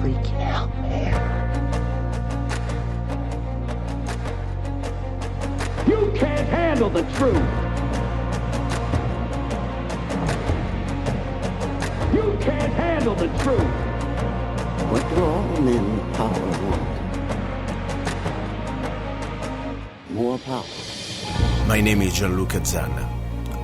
Freaking out, man. You can't handle the truth. You can't handle the truth. What do all men in power want? More power. My name is Gianluca Zanna.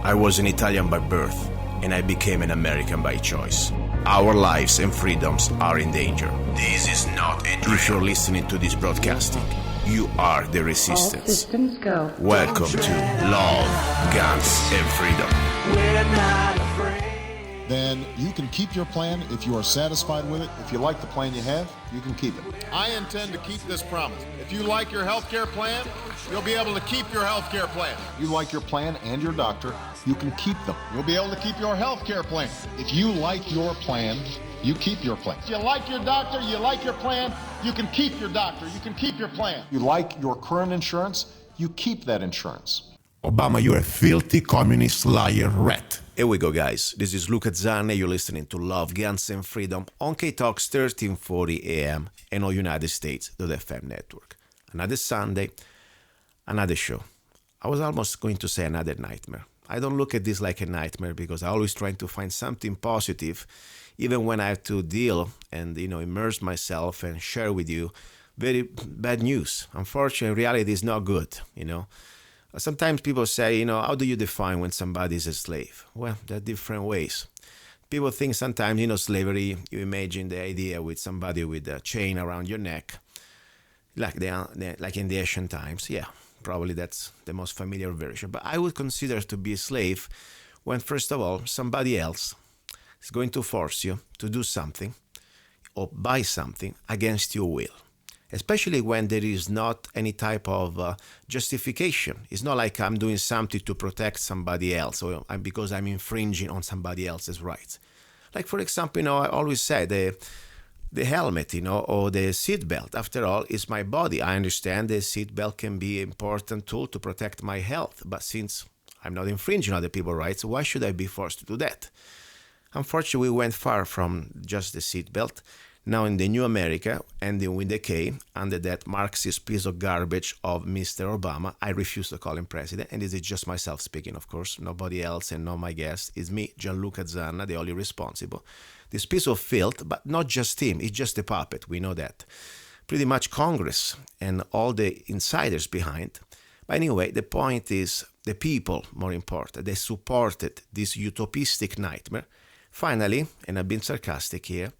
I was an Italian by birth, and I became an American by choice. Our lives and freedoms are in danger. This is not a drill. If you're listening to this broadcasting, you are the resistance. All systems go. Welcome to Love, Guns, and Freedom. We're not afraid. Then you can keep your plan if you are satisfied with it. If you like the plan you have, you can keep it. I intend to keep this promise. If you like your health care plan, you'll be able to keep your health care plan. You like your plan and your doctor, you can keep them. You'll be able to keep your health care plan. If you like your plan, you keep your plan. If you like your doctor, you like your plan, you can keep your doctor, you can keep your plan. You like your current insurance, you keep that insurance. Obama, you're a filthy communist liar rat. Here we go, guys. This is Luca Zanna. You're listening to Love, Guns, and Freedom on K-Talks 1340 AM and all United States, the FM network. Another Sunday, another show. I was almost going to say another nightmare. I don't look at this like a nightmare because I always try to find something positive, even when I have to deal and, immerse myself and share with you very bad news. Unfortunately, reality is not good, Sometimes people say, how do you define when somebody is a slave? Well, there are different ways. People think sometimes, slavery, you imagine the idea with somebody with a chain around your neck, like in the ancient times. Yeah, probably that's the most familiar version. But I would consider to be a slave when, first of all, somebody else is going to force you to do something or buy something against your will. Especially when there is not any type of justification. It's not like I'm doing something to protect somebody else or because I'm infringing on somebody else's rights. Like, for example, I always say the helmet, or the seatbelt. After all, is my body. I understand the seatbelt can be an important tool to protect my health. But since I'm not infringing other people's rights, why should I be forced to do that? Unfortunately, we went far from just the seatbelt. Now in the new America, ending with the K, under that Marxist piece of garbage of Mr. Obama, I refuse to call him president, and this is just myself speaking, of course, nobody else and not my guest. It's me, Gianluca Zanna, the only responsible. This piece of filth, but not just him, it's just a puppet, we know that. Pretty much Congress and all the insiders behind. But anyway, the point is the people, more important, they supported this utopistic nightmare. Finally, and I've been sarcastic here,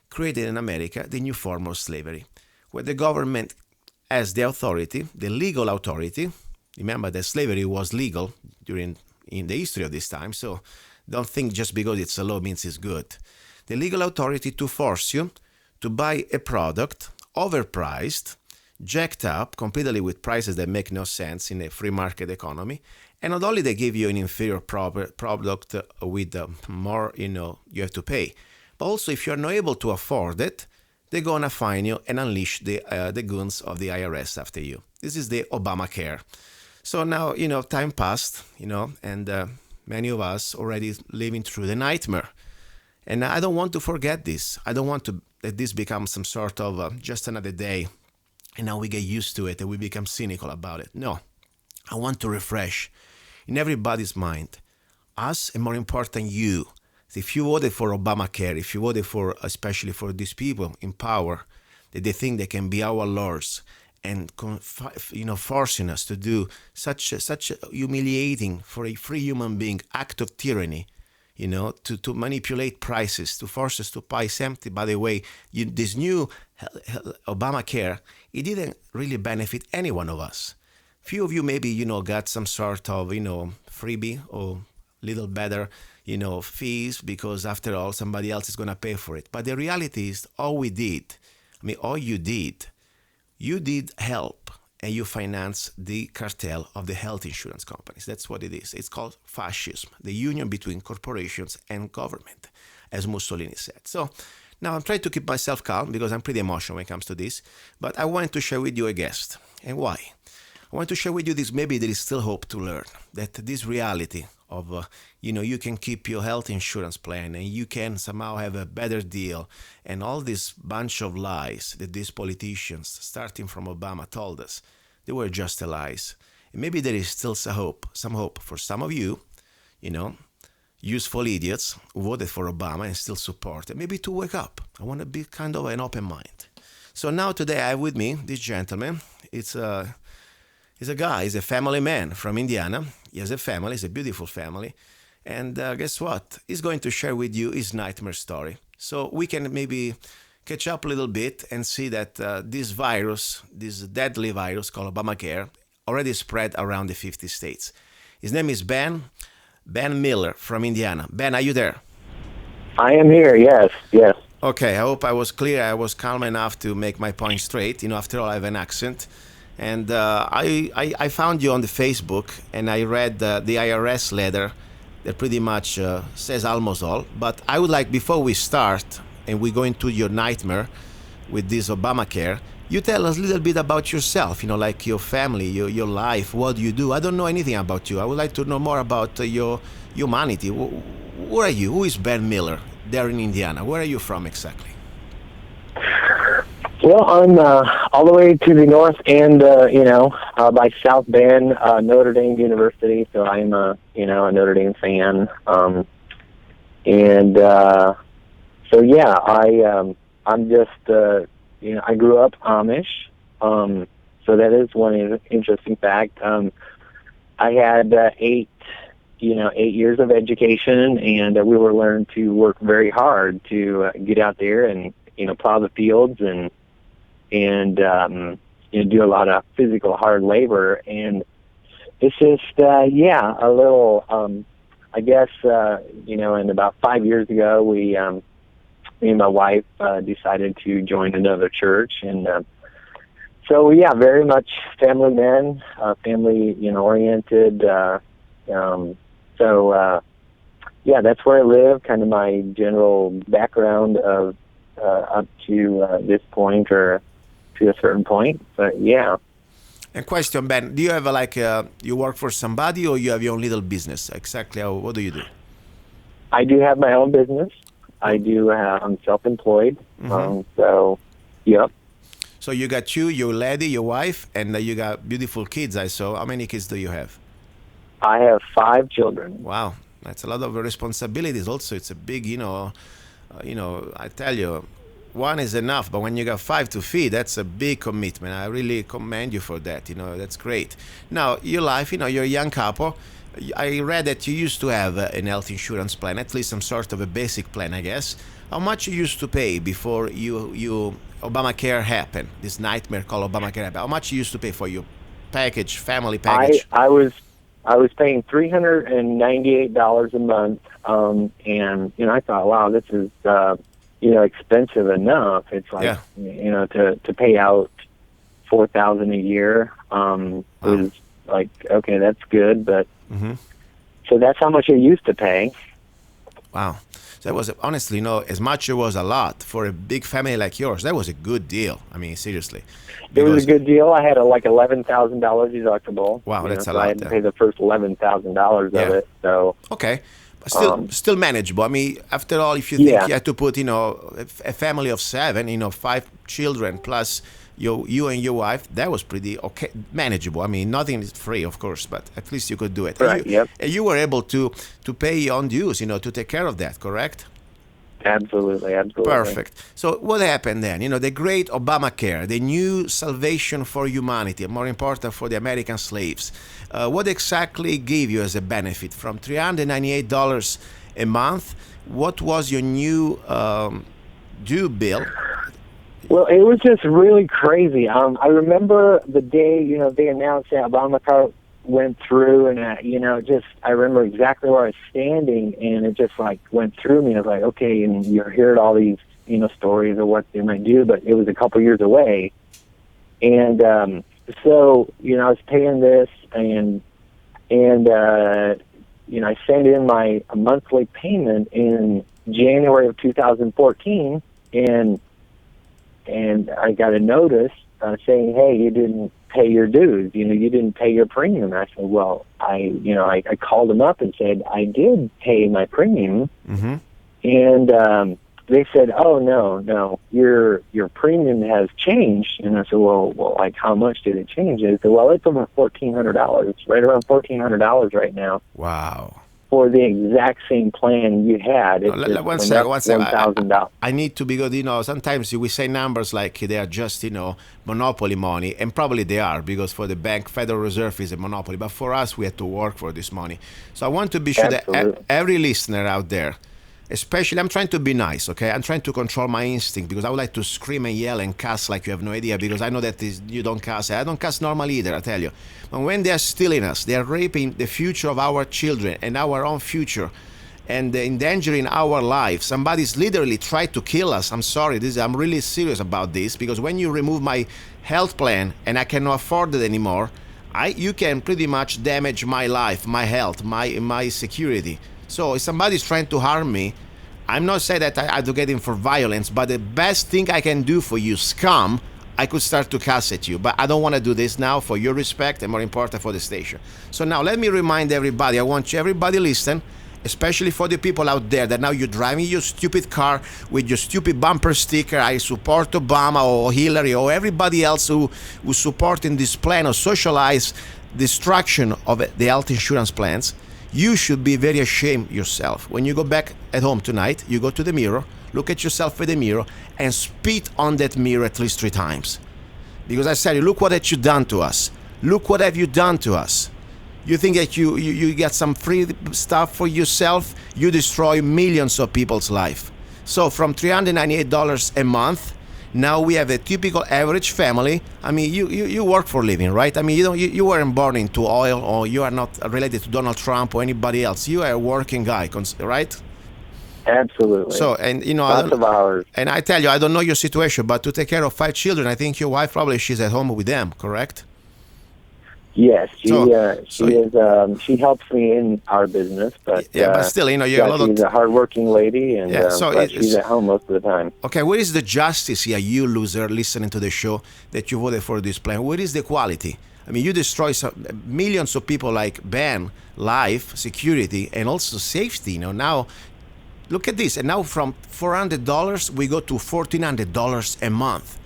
created in America the new form of slavery, where the government has the authority, the legal authority. Remember that slavery was legal in the history of this time, so don't think just because it's a law means it's good. The legal authority to force you to buy a product overpriced, jacked up completely with prices that make no sense in a free market economy, and not only they give you an inferior product with more, you have to pay, but also, if you're not able to afford it, they're going to fine you and unleash the goons of the IRS after you. This is the Obamacare. So now, time passed, and many of us already living through the nightmare. And I don't want to forget this. I don't want that this becomes some sort of just another day, and now we get used to it and we become cynical about it. No, I want to refresh in everybody's mind, us and more important, you. If you voted for Obamacare, if you voted for, especially for these people in power, that they think they can be our lords and forcing us to do such a humiliating for a free human being act of tyranny, to manipulate prices, to force us to buy something. By the way, this new Obamacare, it didn't really benefit any one of us. Few of you maybe, got some sort of, freebie or little better, fees, because after all, somebody else is going to pay for it. But the reality is, all you did help, and you finance the cartel of the health insurance companies. That's what it is. It's called fascism, the union between corporations and government, as Mussolini said. So now I'm trying to keep myself calm because I'm pretty emotional when it comes to this, but I wanted to share with you a guest. And why? I want to share with you this. Maybe there is still hope to learn that this reality of, you can keep your health insurance plan and you can somehow have a better deal. And all this bunch of lies that these politicians, starting from Obama, told us, they were just lies. And maybe there is still some hope for some of you, useful idiots who voted for Obama and still support it, maybe to wake up. I want to be kind of an open mind. So now today I have with me this gentleman. He's a guy, he's a family man from Indiana. He has a family, it's a beautiful family. And guess what? He's going to share with you his nightmare story. So we can maybe catch up a little bit and see that this virus, this deadly virus called Obamacare, already spread around the 50 states. His name is Ben Miller from Indiana. Ben, are you there? I am here, yes. Okay, I hope I was clear. I was calm enough to make my point straight. After all, I have an accent. And I found you on the Facebook, and I read the IRS letter that pretty much says almost all. But I would like, before we start, and we go into your nightmare with this Obamacare, you tell us a little bit about yourself, like your family, your life, what do you do? I don't know anything about you. I would like to know more about your humanity. Who are you? Who is Ben Miller there in Indiana? Where are you from exactly? Well, I'm all the way to the north and, by South Bend, Notre Dame University. So I'm a Notre Dame fan. I'm just, I grew up Amish. So that is one interesting fact. I had 8 years of education, and we were learned to work very hard to get out there and, plow the fields and do a lot of physical hard labor. And it's just, a little, and about 5 years ago, me and my wife decided to join another church. And very much family men, family, oriented. That's where I live, kind of my general background of up to this point or to a certain point. But yeah. And question, Ben, do you have you work for somebody or you have your own little business? Exactly, what do you do? I do have my own business. I'm self-employed. Mm-hmm. Yep. So you got your lady, your wife, and you got beautiful kids, I saw. How many kids do you have? I have 5 children. Wow, that's a lot of responsibilities. Also, it's a big, I tell you, one is enough, but when you got 5 to feed, that's a big commitment. I really commend you for that. That's great. Now, your life, you're a young couple. I read that you used to have an health insurance plan, at least some sort of a basic plan, I guess. How much you used to pay before you Obamacare happened, this nightmare called Obamacare happened? How much you used to pay for your package, family package? I was paying $398 a month, and I thought, wow, this is expensive enough. It's like to pay out $4,000 a year was like, okay, that's good, but so that's how much I used to pay. Wow. So that was, honestly, as much it was a lot for a big family like yours, that was a good deal. I mean, seriously. It was a good deal. I had a $11,000 deductible. Wow, that's a so lot. I had to pay the first $11,000 of it. So okay. But still manageable. I mean, after all, if you think you had to put, a family of 7, 5 children plus you and your wife, that was pretty okay, manageable. I mean, nothing is free, of course, but at least you could do it. Right. And you were able to pay your own dues, to take care of that, correct? Absolutely. Perfect. So what happened then? The great Obamacare, the new salvation for humanity, more important for the American slaves. What exactly gave you as a benefit from $398 a month? What was your new due bill? Well, it was just really crazy. I remember the day, they announced that Obamacare went through, and I remember exactly where I was standing, and it just went through me. I was like, okay, and you're hearing all these stories of what they might do, but it was a couple years away, and so I was paying this, and I sent in my monthly payment in January of 2014, and I got a notice saying, hey, you didn't pay your dues. You know, you didn't pay your premium. I said, well, I called them up and said, I did pay my premium. Mm-hmm. And they said, oh, no, your premium has changed. And I said, well, like, how much did it change? And they said, well, it's over $1,400. It's right around $1,400 right now. Wow. For the exact same plan you had. It's One second. $1,000. I need to, because, sometimes we say numbers like they are just, monopoly money, and probably they are, because for the bank, Federal Reserve is a monopoly. But for us, we have to work for this money. So I want to be sure Absolutely. that every listener out there, especially, I'm trying to be nice, okay? I'm trying to control my instinct, because I would like to scream and yell and cuss like you have no idea, because I know that you don't cuss. I don't cuss normally either, I tell you. But when they are stealing us, they are raping the future of our children and our own future, and endangering our life. Somebody's literally tried to kill us. I'm sorry, I'm really serious about this, because when you remove my health plan and I cannot afford it anymore, you can pretty much damage my life, my health, my security. So if somebody's trying to harm me, I'm not saying that I advocate him for violence, but the best thing I can do for you, scum, I could start to cuss at you. But I don't want to do this now, for your respect and more important for the station. So now let me remind everybody, I want you, everybody listen, especially for the people out there that now you're driving your stupid car with your stupid bumper sticker, I support Obama or Hillary or everybody else who supporting this plan of socialized destruction of the health insurance plans. You should be very ashamed yourself. When you go back at home tonight, you go to the mirror, look at yourself in the mirror, and spit on that mirror at least 3 times. Because I said, look what have you done to us. Look what have you done to us. You think that you get some free stuff for yourself? You destroy millions of people's life. So from $398 a month, now we have a typical average family. I mean, you work for a living, right? I mean, you weren't born into oil, or you are not related to Donald Trump or anybody else. You are a working guy, right? Absolutely. So, and lots of hours. And I tell you, I don't know your situation, but to take care of 5 children, I think your wife probably she's at home with them, correct? Yes, she is. She helps me in our business, but but still, you're a lot she's a hardworking lady, and but she's at home most of the time. Okay, where is the justice here, you loser listening to the show, that you voted for this plan? Where is the quality? I mean, you destroy millions of people like Ben, life, security, and also safety. Now, look at this, and now from $400 we go to $1,400 a month.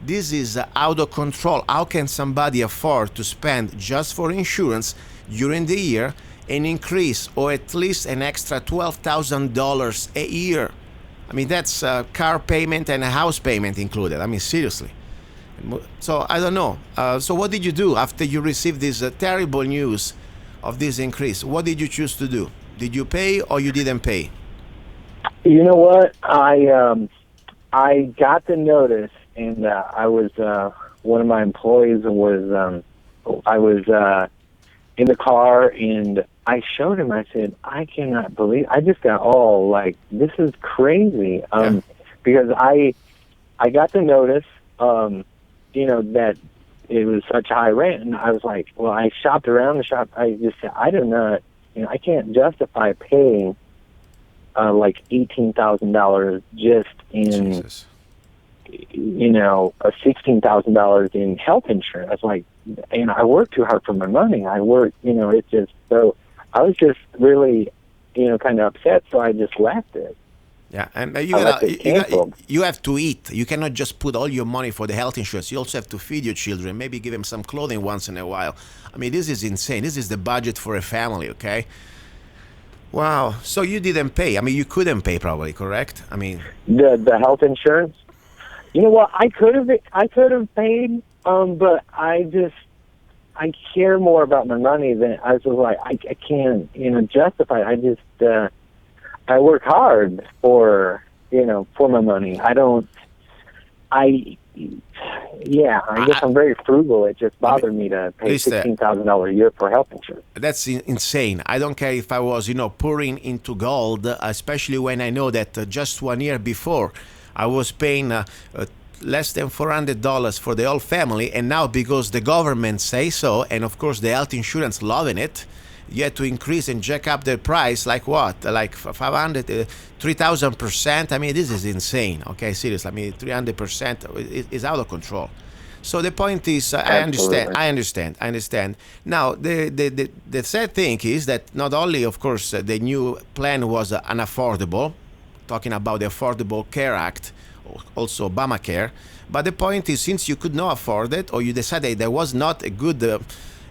This is out of control. How can somebody afford to spend just for insurance during the year an increase or at least an extra $12,000 a year? I mean, that's a car payment and a house payment included. I mean, seriously. So I don't know. So what did you do after you received this terrible news of this increase? What did you choose to do? Did you pay or you didn't pay? You know what? I got the notice. And I was one of my employees was I was in the car, and I showed him. I said, I cannot believe. I just got all like, this is crazy. Because I got the notice, that it was such high rent, and I was like, well, I shopped around the shop. I just said, I do not, I can't justify paying like $18,000 just in. Jesus. $16,000 in health insurance. I was like, and I work too hard for my money. I work, it's just, so I was just really, kind of upset. So I just left it. Yeah, and you have to eat. You cannot just put all your money for the health insurance. You also have to feed your children, maybe give them some clothing once in a while. I mean, this is insane. This is the budget for a family, okay? Wow. So you didn't pay. I mean, you couldn't pay probably, correct? I mean, the health insurance. You know what? I could have paid, but I care more about my money than I was like. I can't, justify. I just I work hard for my money. I guess I'm very frugal. It just bothered me to pay $16,000 a year for health insurance. That's insane. I don't care if I was, pouring into gold, especially when I know that just 1 year before, I was paying less than $400 for the whole family, and now because the government say so, and of course the health insurance loving it, you had to increase and jack up the price like what? Like 500, 3,000%. I mean, this is insane. Okay, seriously. I mean, 300% is out of control. So the point is, I understand. Now, the sad thing is that not only, of course, the new plan was unaffordable, talking about the Affordable Care Act, also Obamacare, but the point is, since you could not afford it, or you decided there was not a good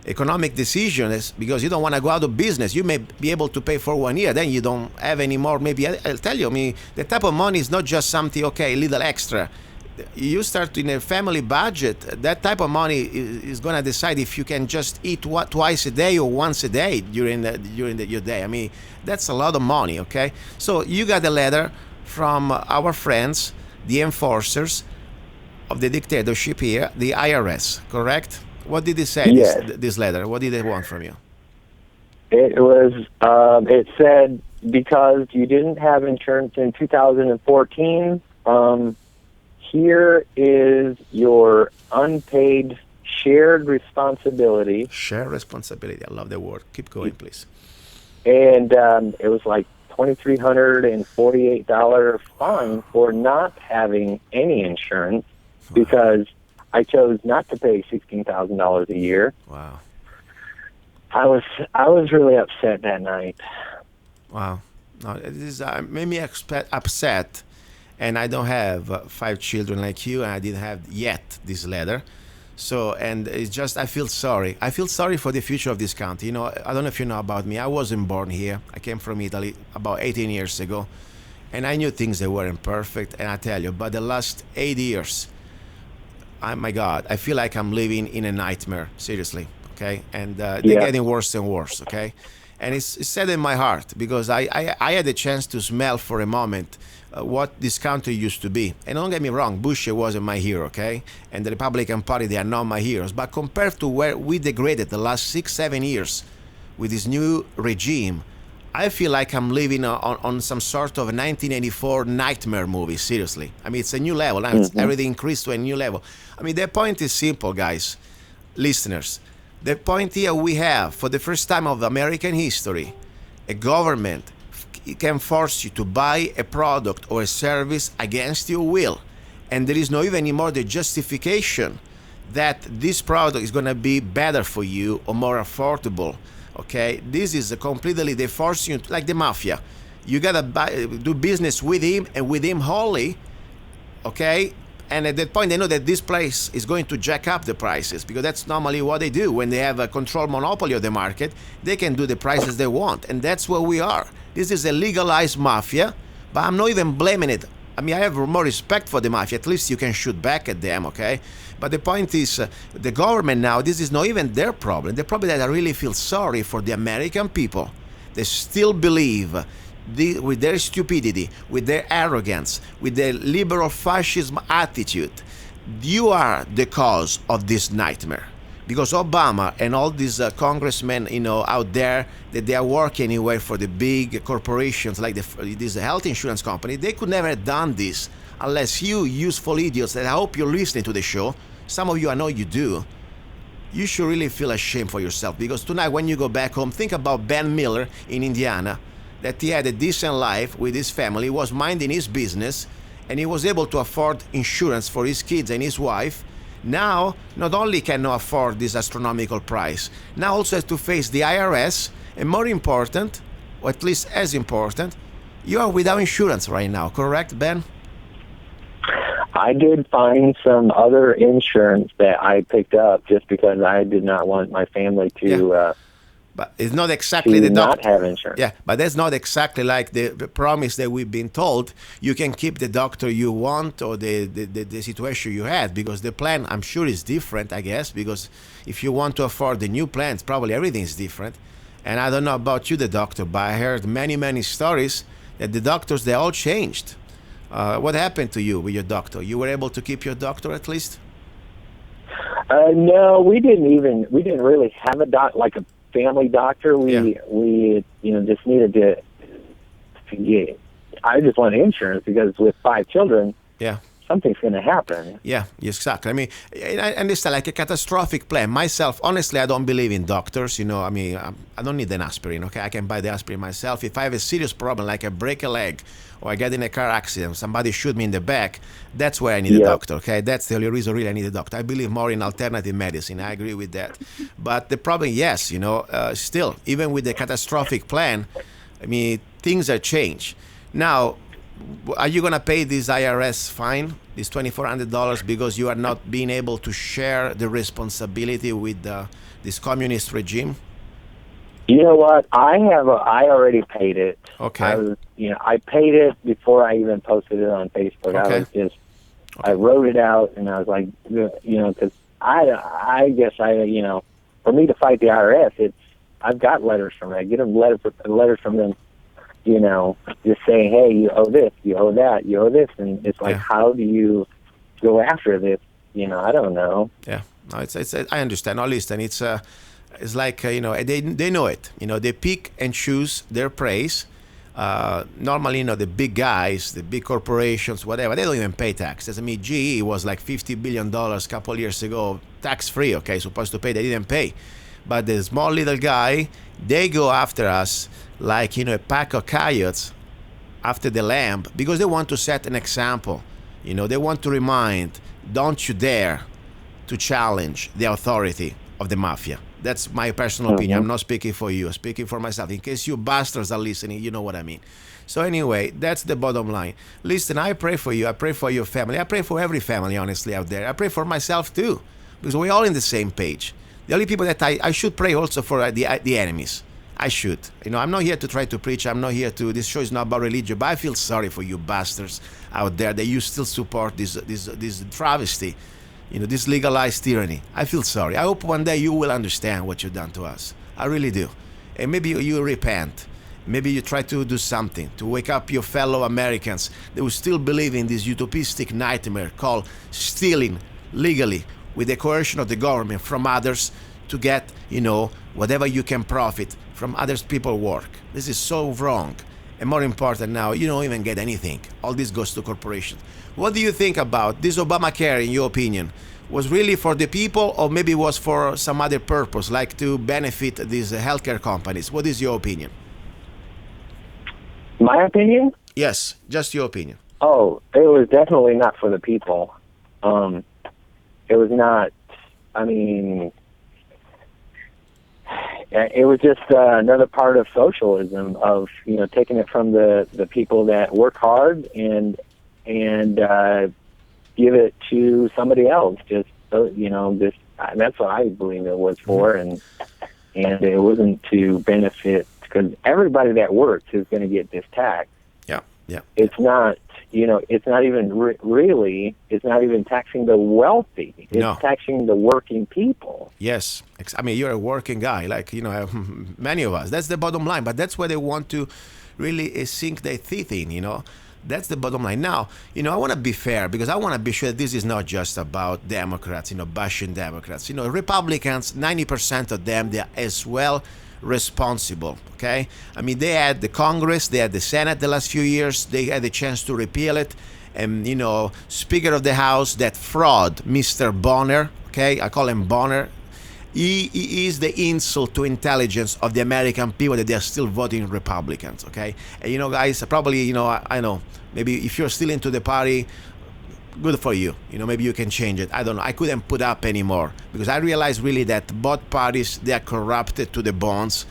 economic decision, is because you don't want to go out of business. You may be able to pay for 1 year, then you don't have any more. Maybe I'll tell you, I mean, the type of money is not just something, okay, a little extra. You start in a family budget, that type of money is going to decide if you can just eat twice a day or once a day during your day. I mean, that's a lot of money, okay? So you got a letter from our friends, the enforcers of the dictatorship here, the IRS, correct? What did they say, Yes. this letter? What did they want from you? It was, it said, because you didn't have insurance in 2014, here is your unpaid shared responsibility. Shared responsibility. I love the word. Keep going, please. And it was like $2,348 fine for not having any insurance because I chose not to pay $16,000 a year. Wow. I was really upset that night. Wow. No, it is made me upset, and I don't have 5 children like you, and I didn't have yet this letter. So, and it's just, I feel sorry. I feel sorry for the future of this country. You know, I don't know if you know about me. I wasn't born here. I came from Italy about 18 years ago, and I knew things that weren't perfect. And I tell you, but the last 8 years, my God, I feel like I'm living in a nightmare, seriously, okay? And they're getting worse and worse, okay? And it's sad in my heart because I had a chance to smell for a moment what this country used to be. And don't get me wrong, Bush wasn't my hero, okay? And the Republican Party, they are not my heroes. But compared to where we degraded the last 6-7 years with this new regime, I feel like I'm living on some sort of a 1984 nightmare movie, seriously. I mean, it's a new level. Now everything increased to a new level. I mean, the point is simple, guys, listeners. The point here we have, for the first time of American history, a government can force you to buy a product or a service against your will. And there is no even anymore the justification that this product is going to be better for you or more affordable. Okay, this is completely, they force you, like the mafia. You gotta do business with him and with him wholly, okay? And at that point, they know that this place is going to jack up the prices because that's normally what they do. When they have a control monopoly of the market, they can do the prices they want. And that's where we are. This is a legalized mafia, but I'm not even blaming it. I mean, I have more respect for the mafia. At least you can shoot back at them, okay? But the point is, the government now, this is not even their problem. The problem is that I really feel sorry for the American people. They still believe, with their stupidity, with their arrogance, with their liberal fascism attitude, you are the cause of this nightmare. Because Obama and all these congressmen, you know, out there, that they are working anyway for the big corporations like this health insurance company, they could never have done this unless you useful idiots, that I hope you're listening to the show, some of you I know you do, you should really feel ashamed for yourself. Because tonight when you go back home, think about Ben Miller in Indiana, that he had a decent life with his family, was minding his business, and he was able to afford insurance for his kids and his wife. Now, not only cannot afford this astronomical price, now also has to face the IRS, and more important, or at least as important, you are without insurance right now, correct, Ben? I did find some other insurance that I picked up just because I did not want my family to but it's not exactly the not have insurance. Yeah, but that's not exactly like the promise that we've been told. You can keep the doctor you want or the situation you had, because the plan, I'm sure, is different, I guess, because if you want to afford the new plans, probably everything is different. And I don't know about you, the doctor, but I heard many stories that the doctors, they all changed. What happened to you with your doctor? You were able to keep your doctor at least? No, we didn't really have a like a family doctor. We just needed to get. I just wanted insurance because with 5 children, something's going to happen. Yeah, exactly. I mean, I understand, like a catastrophic plan. Myself, honestly, I don't believe in doctors. You know, I mean, I don't need an aspirin, okay? I can buy the aspirin myself. If I have a serious problem, like I break a leg or I get in a car accident, somebody shoot me in the back, that's where I need a doctor, okay? That's the only reason really I need a doctor. I believe more in alternative medicine. I agree with that. But the problem, yes, you know, still, even with the catastrophic plan, I mean, things are changed. Now, are you going to pay this IRS fine, this $2,400, because you are not being able to share the responsibility with this communist regime? You know what? I already paid it. Okay. I paid it before I even posted it on Facebook. Okay. I wrote it out, and I was like, because I guess for me to fight the IRS, I've got letters from them. I get letters from them, just saying, hey, you owe this, you owe that, you owe this, and it's like, how do you go after this? I don't know. Yeah, no, it's I understand. No, listen, it's like they know it. They pick and choose their praise. Normally, the big guys, the big corporations, whatever, they don't even pay taxes. I mean, GE was like $50 billion a couple years ago, tax free. Okay, supposed to pay, they didn't pay. But the small little guy, they go after us like, a pack of coyotes after the lamb, because they want to set an example. They want to remind, don't you dare to challenge the authority of the mafia. That's my personal opinion. I'm not speaking for you. I'm speaking for myself. In case you bastards are listening, you know what I mean. So anyway, that's the bottom line. Listen, I pray for you. I pray for your family. I pray for every family, honestly, out there. I pray for myself too, because we're all in the same page. The only people that I should pray also for the enemies. I should. I'm not here to try to preach. I'm not here to. This show is not about religion. But I feel sorry for you bastards out there that you still support this travesty, this legalized tyranny. I feel sorry. I hope one day you will understand what you've done to us. I really do. And maybe you repent. Maybe you try to do something to wake up your fellow Americans that will still believe in this utopistic nightmare called stealing legally with the coercion of the government from others to get, whatever you can profit from others people's work. This is so wrong. And more important now, you don't even get anything. All this goes to corporations. What do you think about this Obamacare, in your opinion? Was really for the people, or maybe was for some other purpose, like to benefit these healthcare companies? What is your opinion? My opinion? Yes, just your opinion. Oh, it was definitely not for the people. It was not, it was just another part of socialism, of taking it from the people that work hard and give it to somebody else. Just that's what I believe it was for, and it wasn't to benefit, because everybody that works is going to get this tax. Yeah. It's not. It's not even really. It's not even taxing the wealthy. It's taxing the working people. Yes, you're a working guy, like many of us. That's the bottom line. But that's where they want to really sink their teeth in. That's the bottom line. Now, I want to be fair, because I want to be sure that this is not just about Democrats, bashing Democrats. Republicans, 90% of them, they are as well responsible, okay? They had the Congress, they had the Senate the last few years, they had the chance to repeal it, and, Speaker of the House, that fraud, Mr. Bonner, okay? I call him Bonner. He is the insult to intelligence of the American people that they are still voting Republicans, okay? And, guys, probably, I know, maybe if you're still into the party, good for you. Maybe you can change it. I don't know. I couldn't put up anymore, because I realized really that both parties, they are corrupted to the bones.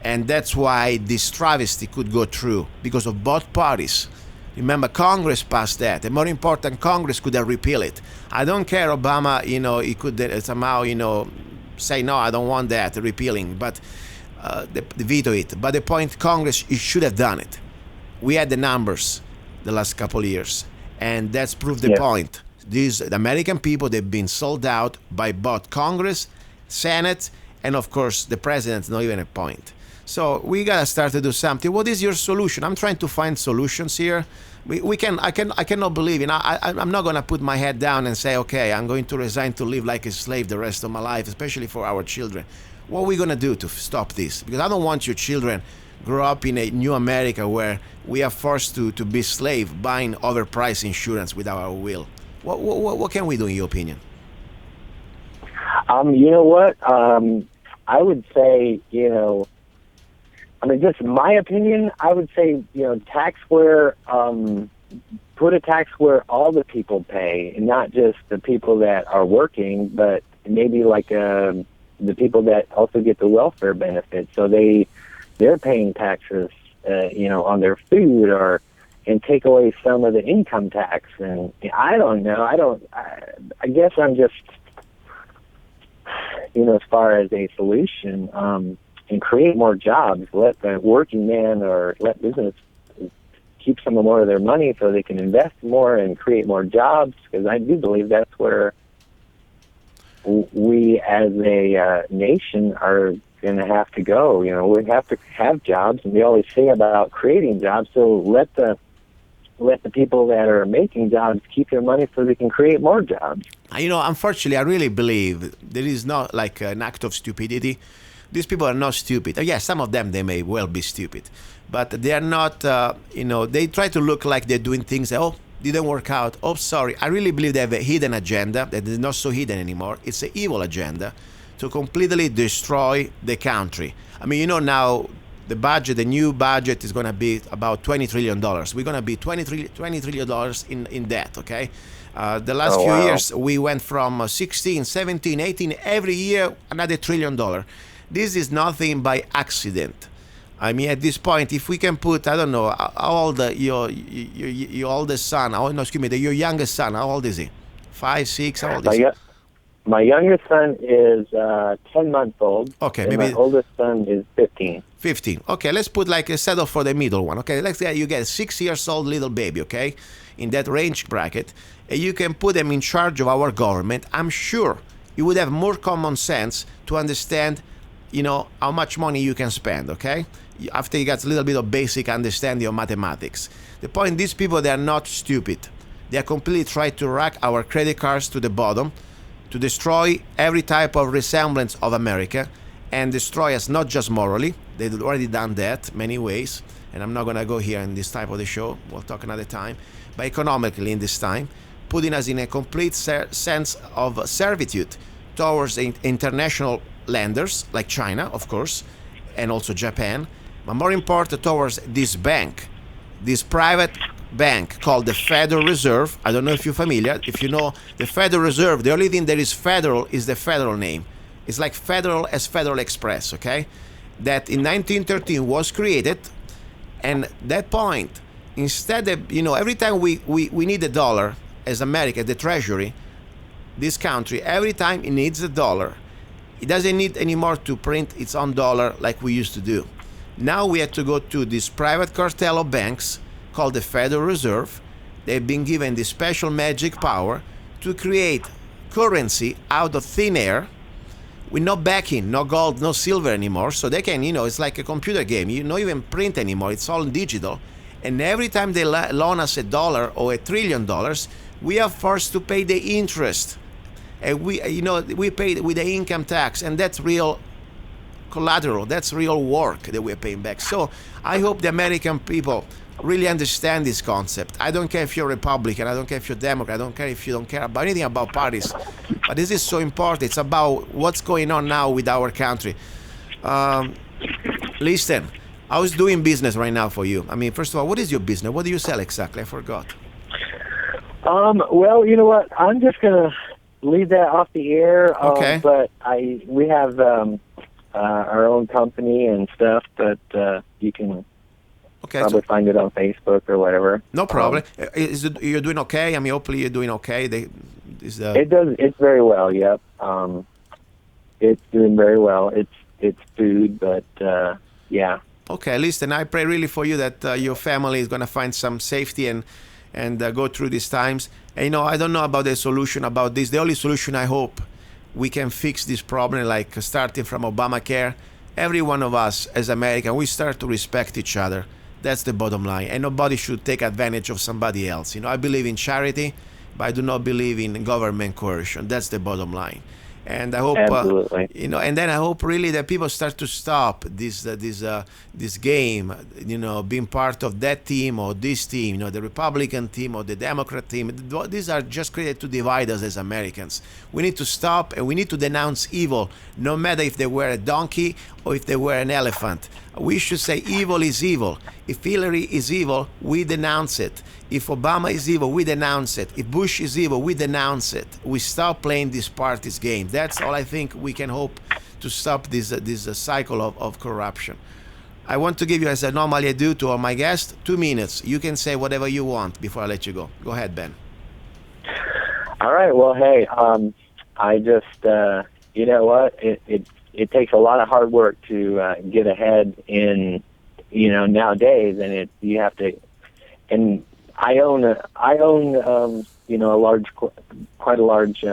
And that's why this travesty could go through, because of both parties. Remember, Congress passed that. And more important, Congress could have repealed it. I don't care, Obama, he could somehow, say, no, I don't want that, repealing, but the veto it. But the point, Congress, it should have done it. We had the numbers the last couple of years. And that's proved the point. The American people, they've been sold out by both Congress, Senate, and of course the president, not even a point. So we gotta start to do something. What is your solution? I'm trying to find solutions here. I cannot believe it. I'm not gonna put my head down and say, okay, I'm going to resign to live like a slave the rest of my life, especially for our children. What are we gonna do to stop this? Because I don't want your children grow up in a new America where we are forced to be slave buying overpriced insurance without our will. What can we do in your opinion? You know what? I would say, just my opinion, I would say, tax where, put a tax where all the people pay, and not just the people that are working, but maybe like the people that also get the welfare benefits. So they're paying taxes, on their food, and take away some of the income tax. And I don't know. I guess I'm just, as far as a solution, and create more jobs. Let the working man or let business keep some more of their money so they can invest more and create more jobs, because I do believe that's where we as a nation are going to have to go. We have to have jobs, and we always say about creating jobs, so let the people that are making jobs keep their money so they can create more jobs. Unfortunately, I really believe there is not like an act of stupidity. These people are not stupid. Yes, some of them, they may well be stupid, but they are not, they try to look like they're doing things that, didn't work out. Sorry. I really believe they have a hidden agenda that is not so hidden anymore. It's an evil agenda to completely destroy the country. Now the new budget is going to be about $20 trillion. We're going to be $20 trillion in debt, okay? The last few years, we went from 16, 17, 18, every year, another $1 trillion. This is nothing by accident. At this point, if we can put, I don't know, how old your oldest son, your youngest son, how old is he? 5, 6, how old is he? My youngest son is 10 months old. Okay, and maybe my oldest son is 15. 15. Okay, let's put like a settle for the middle one. Okay, let's say you get a 6 years old little baby, okay, in that range bracket, and you can put them in charge of our government. I'm sure you would have more common sense to understand, how much money you can spend, okay? After you get a little bit of basic understanding of mathematics. The point, these people, they are not stupid. They are completely trying to rack our credit cards to the bottom, to destroy every type of resemblance of America, and destroy us not just morally. They've already done that many ways, and I'm not going to go here in this type of the show. We'll talk another time. But economically in this time, putting us in a complete sense of servitude towards international lenders like China, of course, and also Japan, but more important towards this bank, this private bank called the Federal Reserve. I don't know if you're familiar. If you know the Federal Reserve, the only thing that is federal is the federal name. It's like federal as Federal Express, okay? That in 1913 was created, and that point, instead of, every time we need a dollar as America, the Treasury, this country, every time it needs a dollar, it doesn't need anymore to print its own dollar like we used to do. Now we have to go to this private cartel of banks called the Federal Reserve. They've been given this special magic power to create currency out of thin air with no backing, no gold, no silver anymore. So they can, it's like a computer game. You don't even print anymore. It's all digital. And every time they loan us $1 or $1 trillion, we are forced to pay the interest. And we pay with the income tax, and that's real collateral. That's real work that we're paying back. So I hope the American people really understand this concept. I don't care if you're Republican, I don't care if you're Democrat, I don't care if you don't care about anything about parties, but this is so important. It's about what's going on now with our country. Listen, I was doing business right now for you. First of all, what is your business? What do you sell exactly? I forgot. Well, you know what? I'm just gonna leave that off the air. Okay. But we have our own company and stuff, but you can probably find it on Facebook or whatever. No problem. You're doing okay? Hopefully you're doing okay. It's very well. Yep. It's doing very well. It's food, but yeah. Okay, listen, I pray really for you that your family is going to find some safety and go through these times. And, I don't know about the solution about this. The only solution, I hope we can fix this problem, like starting from Obamacare. Every one of us as Americans, we start to respect each other. That's the bottom line. And nobody should take advantage of somebody else. I believe in charity, but I do not believe in government coercion. That's the bottom line. And I hope, Absolutely. and then I hope really that people start to stop this game, being part of that team or this team, the Republican team or the Democrat team. These are just created to divide us as Americans. We need to stop, and we need to denounce evil, no matter if they were a donkey or if they were an elephant. We should say evil is evil. If Hillary is evil, we denounce it. If Obama is evil, we denounce it. If Bush is evil, we denounce it. We stop playing this party's game. That's all I think we can hope to stop this cycle of corruption. I want to give you, as I normally do to all my guests, 2 minutes. You can say whatever you want before I let you go. Go ahead, Ben. All right. Well, hey, I just, you know what? It takes a lot of hard work to get ahead in, nowadays, and you have to. And I own quite a large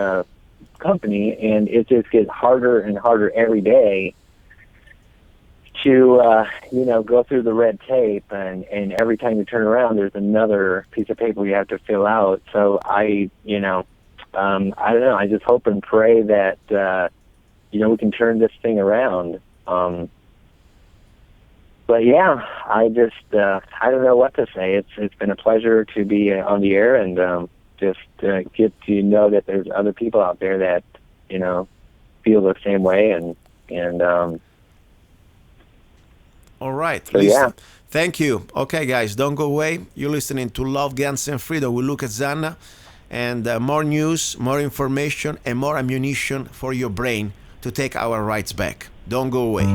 company, and it just gets harder and harder every day to go through the red tape, and every time you turn around, there's another piece of paper you have to fill out. So I don't know. I just hope and pray that we can turn this thing around. But yeah, I just I don't know what to say. It's been a pleasure to be on the air and just get to know that there's other people out there that feel the same way and all right. So, listen. yeah. Thank you. Okay, guys, don't go away. You're listening to Love, Guns, and Freedom. We look at Zanna, and more news, more information, and more ammunition for your brain to take our rights back. Don't go away.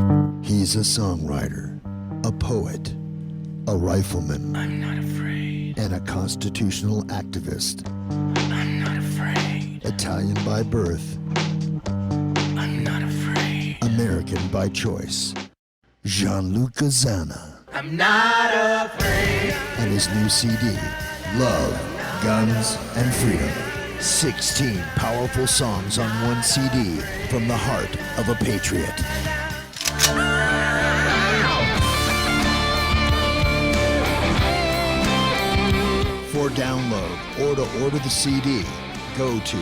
He's a songwriter, a poet, a rifleman. I'm not afraid. And a constitutional activist. I'm not afraid. Italian by birth. I'm not afraid. American by choice. Gianluca Zanna. I'm not afraid. And his new CD, Love, Guns, and Freedom. 16 powerful songs on one CD from the heart of a patriot. For download or to order the CD, go to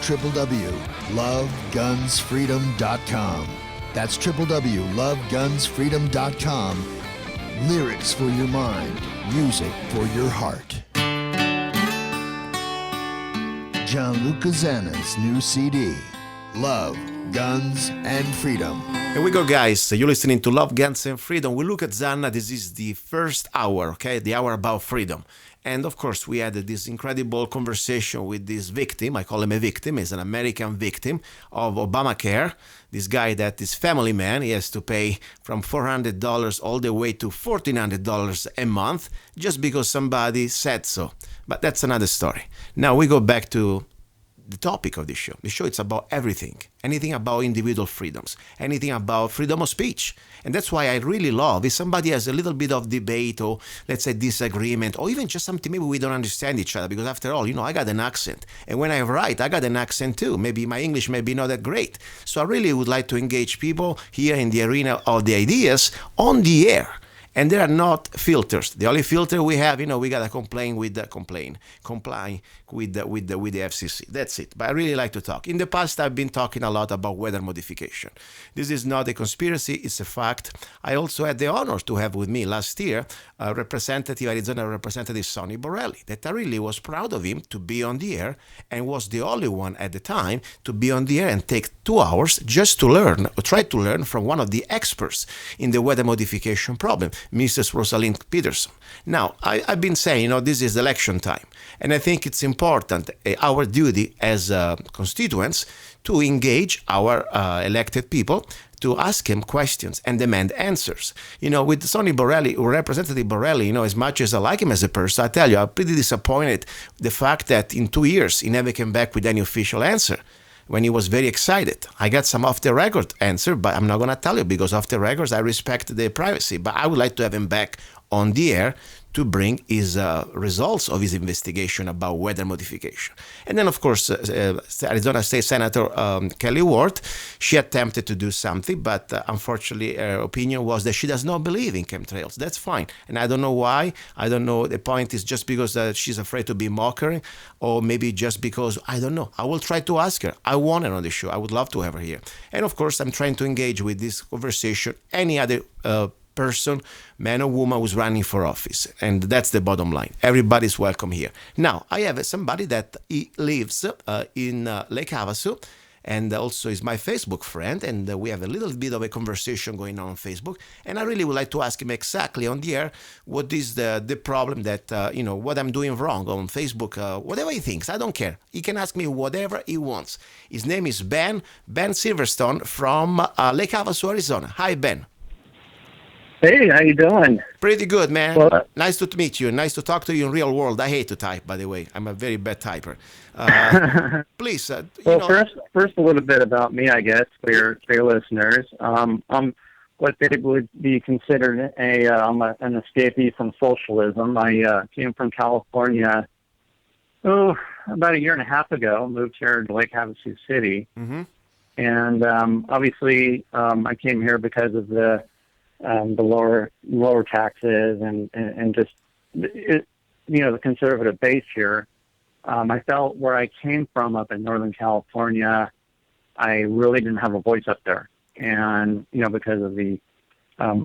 www.lovegunsfreedom.com. That's www.lovegunsfreedom.com. Lyrics for your mind, music for your heart. Gianluca Zanna's new CD, Love, Guns, and Freedom. Here we go, guys. You're listening to Love, Guns, and Freedom. We look at Zanna. This is the first hour, okay? The hour about freedom. And of course, we had this incredible conversation with this victim. I call him a victim. He's an American victim of Obamacare. This guy that is family man. He has to pay from $400 all the way to $1,400 a month just because somebody said so. But that's another story. Now we go back to the topic of this show. The show, it's about everything. Anything about individual freedoms. Anything about freedom of speech. And that's why I really love if somebody has a little bit of debate or, let's say, disagreement, or even just something maybe we don't understand each other. Because after all, I got an accent. And when I write, I got an accent too. Maybe my English may be not that great. So I really would like to engage people here in the arena of the ideas on the air. And there are not filters. The only filter we have, we gotta comply with the FCC. That's it. But I really like to talk. In the past, I've been talking a lot about weather modification. This is not a conspiracy; it's a fact. I also had the honor to have with me last year Arizona Representative Sonny Borrelli. That I really was proud of him to be on the air, and was the only one at the time to be on the air and take 2 hours just to learn, or try to learn from one of the experts in the weather modification problem, Mrs. Rosalind Peterson. Now, I've been saying, this is election time, and I think it's important, our duty as constituents, to engage our elected people, to ask him questions and demand answers. With Sonny Borrelli, or Representative Borrelli, as much as I like him as a person, I tell you, I'm pretty disappointed the fact that in 2 years, he never came back with any official answer. When he was very excited. I got some off-the-record answer, but I'm not going to tell you because off the records I respect their privacy. But I would like to have him back on the air to bring his results of his investigation about weather modification. And then, of course, Arizona State Senator Kelly Ward, she attempted to do something, but unfortunately her opinion was that she does not believe in chemtrails. That's fine. And I don't know why. I don't know. The point is just because she's afraid to be mocking, or maybe just because, I don't know. I will try to ask her. I want her on the show. I would love to have her here. And of course, I'm trying to engage with this conversation any other person, man or woman, who's running for office. And that's the bottom line. Everybody's welcome here. Now, I have somebody that he lives in Lake Havasu, and also is my Facebook friend, and we have a little bit of a conversation going on Facebook. And I really would like to ask him exactly on the air what is the problem that, what I'm doing wrong on Facebook, whatever he thinks. I don't care. He can ask me whatever he wants. His name is Ben Sivertson from Lake Havasu, Arizona. Hi, Ben. Hey, how you doing? Pretty good, man. Well, nice to meet you. Nice to talk to you in real world. I hate to type, by the way. I'm a very bad typer. Please. First, a little bit about me, I guess, for your listeners. I'm what they would be considered I'm an escapee from socialism. I came from California, about a year and a half ago. Moved here to Lake Havasu City, and obviously I came here because of the lower taxes and just the conservative base here. I felt where I came from up in Northern California, I really didn't have a voice up there, and because of the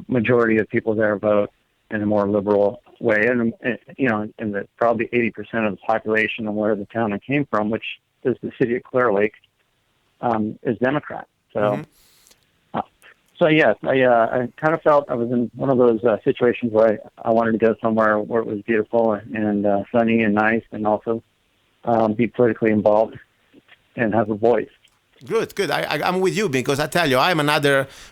majority of people there vote in a more liberal way, and the probably 80% of the population of where the town I came from, which is the city of Clear Lake, is Democrat. So. So yes, I kind of felt I was in one of those situations where I wanted to go somewhere where it was beautiful and sunny and nice, and also be politically involved and have a voice. Good. I'm with you, because I tell you,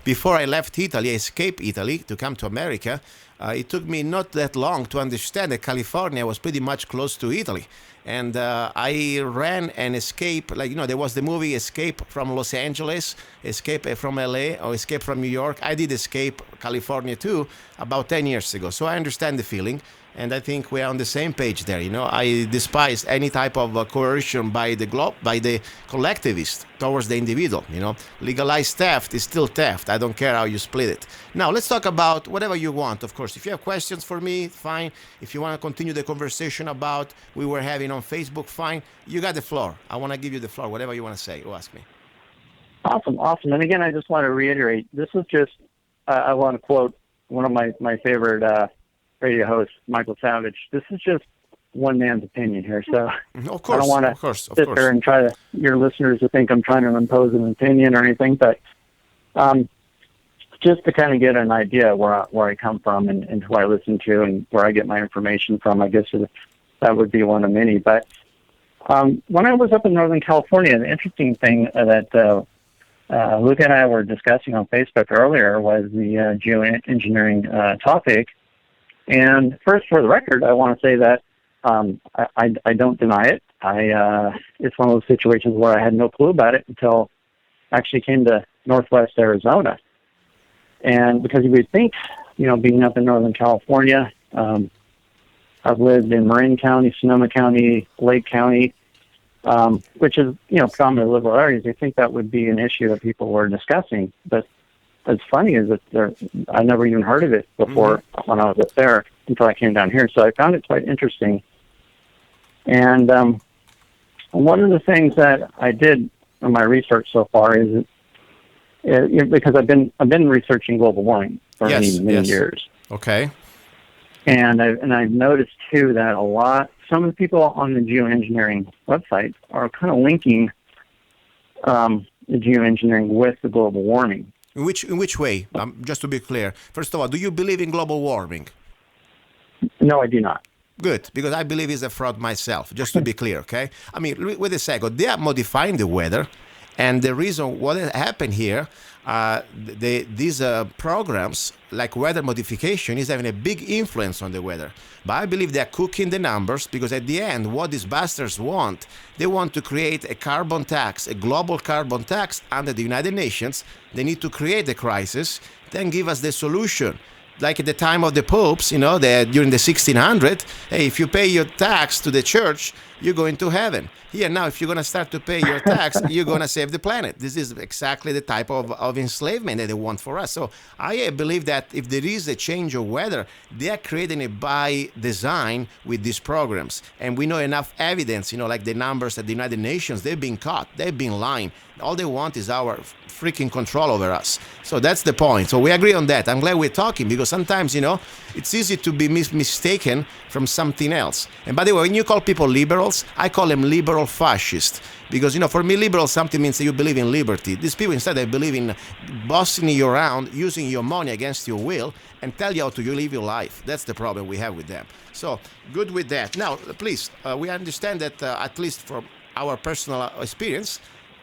before I left Italy, I escaped Italy to come to America. It took me not that long to understand that California was pretty much close to Italy. And I ran and escaped, there was the movie Escape from Los Angeles, Escape from LA, or Escape from New York. I did escape California too about 10 years ago. So I understand the feeling. And I think we're on the same page there. I despise any type of coercion by the collectivist towards the individual. Legalized theft is still theft. I don't care how you split it. Now, let's talk about whatever you want, of course. If you have questions for me, fine. If you want to continue the conversation about we were having on Facebook, fine. You got the floor. I want to give you the floor, whatever you want to say or ask me. Awesome. And again, I just want to reiterate, this is just, I want to quote one of my favorite radio host, Michael Savage. This is just one man's opinion here, so of course, I don't want to sit there and try to your listeners to think I'm trying to impose an opinion or anything, but just to kind of get an idea where I come from and who I listen to and where I get my information from. I guess that would be one of many. But when I was up in Northern California, the interesting thing that Luke and I were discussing on Facebook earlier was the geoengineering topic. And first, for the record, I want to say that I don't deny it. It's one of those situations where I had no clue about it until I actually came to Northwest Arizona. And because you would think, being up in Northern California, I've lived in Marin County, Sonoma County, Lake County, which is, predominantly liberal areas. You think that would be an issue that people were discussing, but what's funny is that I never even heard of it before when I was up there until I came down here. So I found it quite interesting. And one of the things that I did in my research so far is because I've been researching global warming for many years. Okay. And I've noticed too that some of the people on the geoengineering websites are kind of linking the geoengineering with the global warming. In which way? Just to be clear. First of all, do you believe in global warming? No, I do not. Good, because I believe it's a fraud myself, just to be clear, okay? I mean, wait a second. They are modifying the weather, and the reason what happened here, these programs like weather modification is having a big influence on the weather. But I believe they're cooking the numbers, because at the end, what these bastards want, they want to create a carbon tax, a global carbon tax under the United Nations. They need to create the crisis, then give us the solution. like at the time of the popes, during the 1600, hey, if you pay your tax to the church, you're going to heaven. Here now, if you're going to start to pay your tax, you're going to save the planet. This is exactly the type of enslavement that they want for us. So I believe that if there is a change of weather, they are creating it by design with these programs. And we know enough evidence, like the numbers at the United Nations, they've been caught, they've been lying. All they want is our freaking control over us. So that's the point. So we agree on that. I'm glad we're talking, because sometimes, it's easy to be mistaken from something else. And by the way, when you call people liberals, I call them liberal fascists. Because, for me, liberal something means that you believe in liberty. These people, instead, they believe in bossing you around, using your money against your will, and tell you how to live your life. That's the problem we have with them. So, good with that. Now, please, we understand that, at least from our personal experience,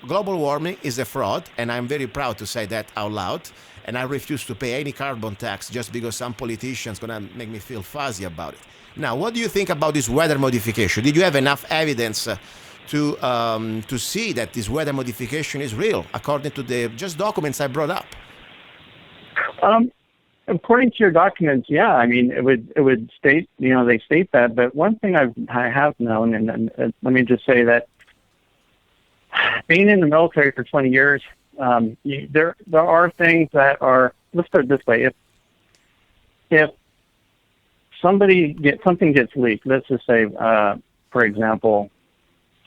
global warming is a fraud, and I'm very proud to say that out loud. And I refuse to pay any carbon tax just because some politician's gonna make me feel fuzzy about it. Now, what do you think about this weather modification? Did you have enough evidence to see that this weather modification is real, according to the just documents I brought up? According to your documents, yeah. I mean, it would state, they state that. But one thing I have known, and let me just say that being in the military for 20 years, there are things that are. Let's put it this way: if something gets leaked, let's just say, for example,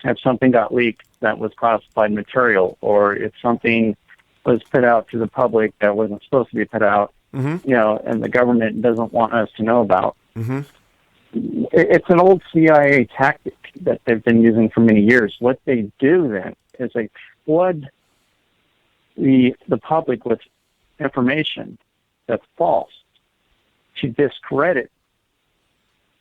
if something got leaked that was classified material, or if something was put out to the public that wasn't supposed to be put out, and the government doesn't want us to know about. It's an old CIA tactic that they've been using for many years. What they do then is they flood the public with information that's false to discredit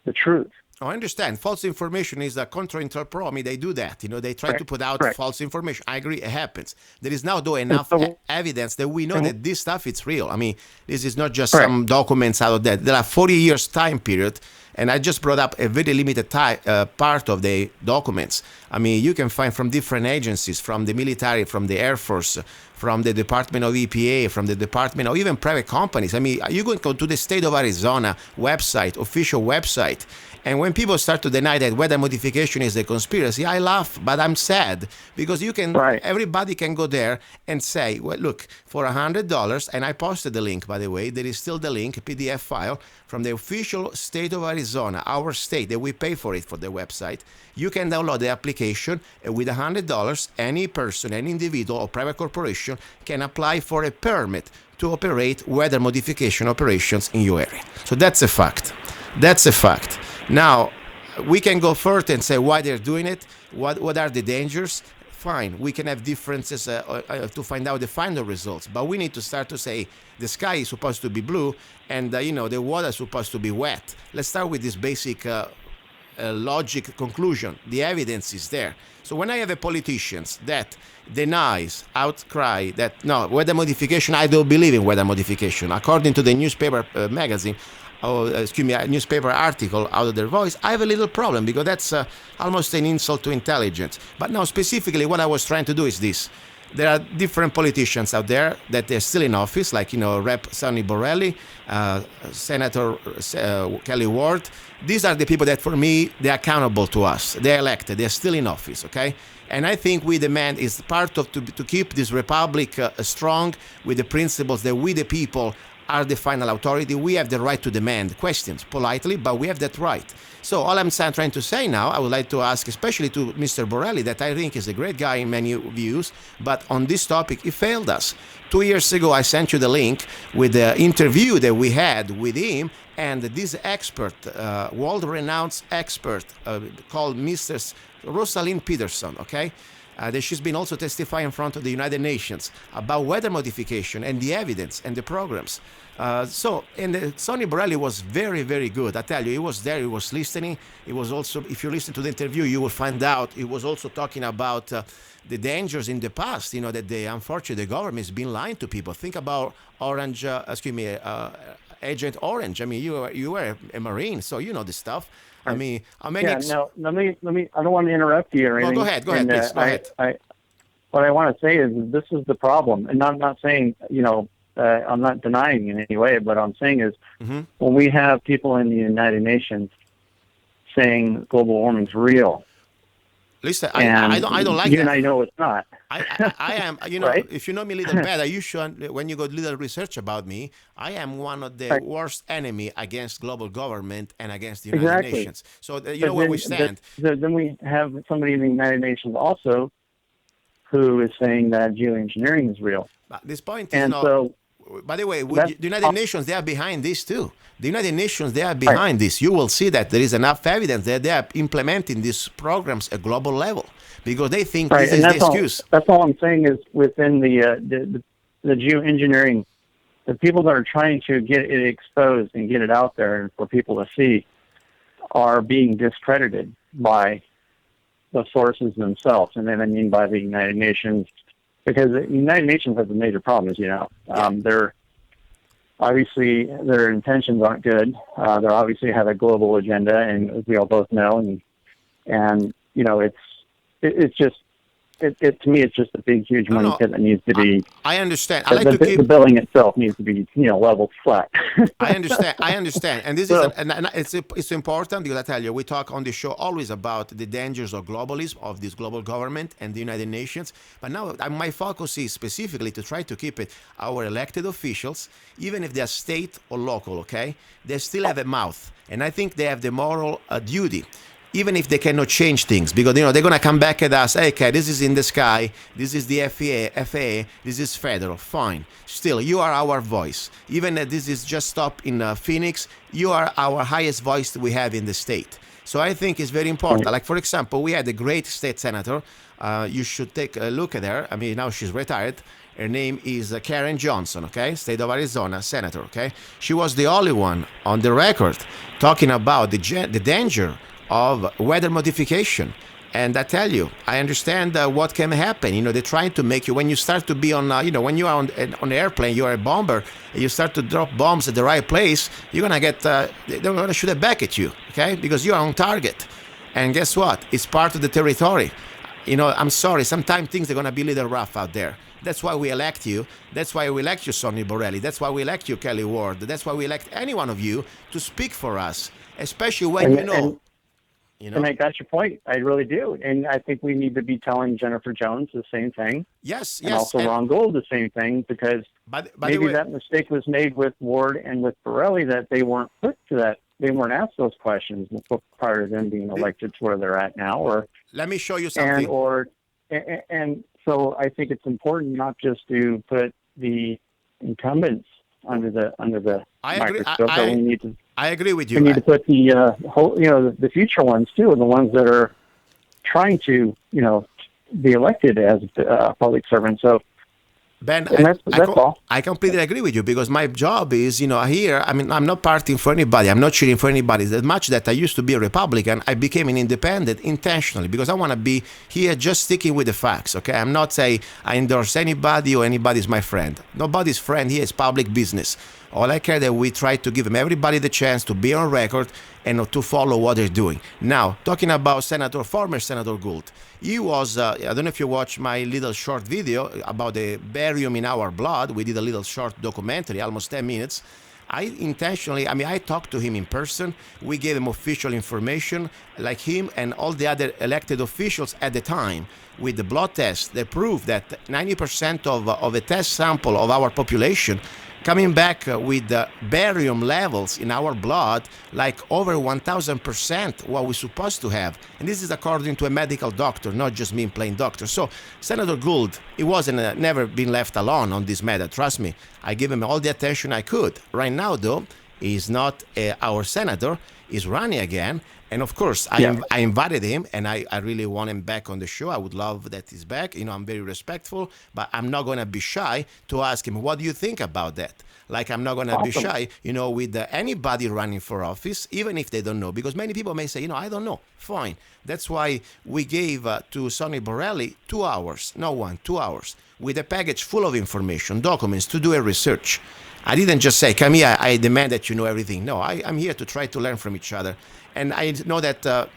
the truth. Oh, I understand. False information is a contra-interpro. I mean, they do that. They try to put out false information. I agree, it happens. There is now, though, enough evidence that we know that this stuff is real. I mean, this is not just some documents out of that. There are 40 years time period, and I just brought up a very limited part of the documents. I mean, you can find from different agencies, from the military, from the Air Force, from the Department of EPA, from the Department of even private companies. I mean, you can go to the state of Arizona website, official website, and when people start to deny that weather modification is a conspiracy, I laugh, but I'm sad, because everybody can go there and say, well, look, for $100, and I posted the link, by the way, there is still the link, PDF file, from the official state of Arizona, our state, that we pay for it for the website. You can download the application, and with $100, any person, any individual or private corporation can apply for a permit to operate weather modification operations in your area. So that's a fact. That's a fact. Now, we can go further and say why they're doing it, what are the dangers. Fine, we can have differences to find out the final results, but we need to start to say the sky is supposed to be blue and the water is supposed to be wet. Let's start with this basic logic conclusion. The evidence is there. So when I have a politician that denies, outcry that no, weather modification, I don't believe in weather modification, according to the newspaper magazine, a newspaper article out of their voice, I have a little problem, because that's almost an insult to intelligence. But now specifically what I was trying to do is this. There are different politicians out there that they're still in office, like, Rep. Sonny Borrelli, Senator Kelly Ward. These are the people that, for me, they're accountable to us. They're elected. They're still in office, okay? And I think we demand is part of to keep this republic strong with the principles that we, the people, are the final authority. We have the right to demand questions politely, but we have that right. So all I'm trying to say now, I would like to ask, especially to Mr. Borrelli, that I think is a great guy in many views, but on this topic, he failed us. 2 years ago, I sent you the link with the interview that we had with him, and this expert, world-renowned expert called Mrs. Rosalind Peterson, okay? That she's been also testifying in front of the United Nations about weather modification and the evidence and the programs. Sonny Borrelli was very, very good. I tell you, he was there, he was listening. He was also, if you listen to the interview, you will find out he was also talking about the dangers in the past, that unfortunately, the government has been lying to people. Think about Agent Orange. I mean, you were a Marine, so you know this stuff. I mean, how many? Let me. I don't want to interrupt you or anything. No, go ahead, please. Go ahead. What I want to say is this is the problem, and I'm not saying I'm not denying in any way, but I'm saying is when we have people in the United Nations saying global warming is real, listen, I don't like you that. and I know it's not. I am, you know, Right? if you know me a little better, you should, when you got little research about me, I am one of the worst enemy against global government and against the United Nations. So you know where we stand. Then we have somebody in the United Nations also who is saying that geoengineering is real. But this point is And not. so, By the way, the United Nations, they are behind this too. The United Nations, they are behind this. You will see that there is enough evidence that they are implementing these programs at global level because they think this is the excuse. That's all I'm saying is within the geoengineering, the people that are trying to get it exposed and get it out there for people to see are being discredited by the sources themselves. And then I mean by the United Nations, because the United Nations has a major problem, as you know. They're obviously, their intentions aren't good. They obviously have a global agenda, and as we all both know, and you know, it's just, to me, it's just a big, huge money pit that needs to be. I understand. The billing itself needs to be, leveled flat. I understand. And this is it's important because I tell you, we talk on the show always about the dangers of globalism, of this global government and the United Nations. But now my focus is specifically to try to keep it our elected officials, even if they are state or local, okay? They still have a mouth. And I think they have the moral duty, even if they cannot change things, because they're going to come back at us. Hey, okay, this is in the sky. This is the FAA. This is federal. Fine. Still, you are our voice. Even if this is just stop in Phoenix, you are our highest voice that we have in the state. So I think it's very important. Like, for example, we had a great state senator. You should take a look at her. I mean, now she's retired. Her name is Karen Johnson, okay? State of Arizona senator, okay? She was the only one on the record talking about the danger of weather modification. And I tell you, I understand what can happen. They're trying to make you, when you start to be on, when you are on an airplane, you're a bomber, and you start to drop bombs at the right place, you're going to get, they're going to shoot it back at you, okay? Because you are on target. And guess what? It's part of the territory. I'm sorry, sometimes things are going to be a little rough out there. That's why we elect you. That's why we elect you, Sonny Borelli. That's why we elect you, Kelly Ward. That's why we elect any one of you to speak for us, especially when And I got your point. I really do. And I think we need to be telling Jennifer Jones the same thing. Yes. And also Ron Gold the same thing, because maybe that mistake was made with Ward and with Borelli, that they weren't put to that. They weren't asked those questions prior to them being elected to where they're at now. Or let me show you something. And so I think it's important not just to put the incumbents under the microscope, but we need to. I agree with you. We need to put the the future ones too, the ones that are trying to, be elected as public servants. So, Ben, that's all. I completely agree with you, because my job is, here, I mean, I'm not partying for anybody. I'm not cheating for anybody. That much that I used to be a Republican, I became an independent intentionally, because I want to be here just sticking with the facts, okay? I'm not saying I endorse anybody or anybody's my friend. Nobody's friend here is public business. All I care that we try to give everybody the chance to be on record and to follow what they're doing. Now, talking about former Senator Gould, he was, I don't know if you watched my little short video about the barium in our blood. We did a little short documentary, almost 10 minutes. I talked to him in person. We gave him official information, like him and all the other elected officials at the time, with the blood test that proved that 90% of a test sample of our population coming back with barium levels in our blood, like over 1,000% what we're supposed to have. And this is according to a medical doctor, not just me plain doctor. So Senator Gould, he wasn't never been left alone on this matter. Trust me, I give him all the attention I could. Right now, though, he's not our senator. He's running again. And of course, I invited him, and I really want him back on the show. I would love that he's back. I'm very respectful, but I'm not going to be shy to ask him, what do you think about that? Like, I'm not going to be shy, with anybody running for office, even if they don't know. Because many people may say, I don't know. Fine. That's why we gave to Sonny Borelli 2 hours, not 1, 2 hours, with a package full of information, documents, to do a research. I didn't just say, come here, I demand that you know everything. No, I'm here to try to learn from each other. And I know that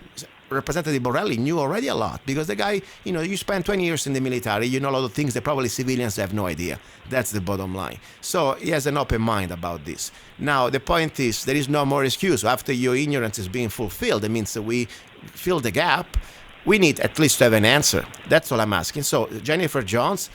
Representative Borrelli knew already a lot, because the guy, you spent 20 years in the military, you know a lot of things that probably civilians have no idea. That's the bottom line. So he has an open mind about this. Now, the point is, there is no more excuse. After your ignorance is being fulfilled, it means that we fill the gap. We need at least to have an answer. That's all I'm asking. So Jennifer Jones,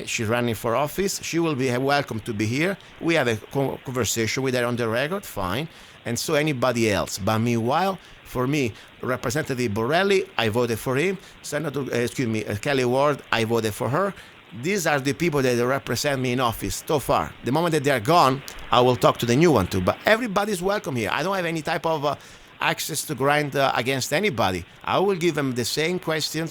she's running for office. She will be welcome to be here. We have a conversation with her on the record, fine. And so anybody else. But meanwhile, for me, Representative Borrelli, I voted for him. Senator, Kelly Ward, I voted for her. These are the people that represent me in office so far. The moment that they are gone, I will talk to the new one too. But everybody's welcome here. I don't have any type of access to grind against anybody. I will give them the same question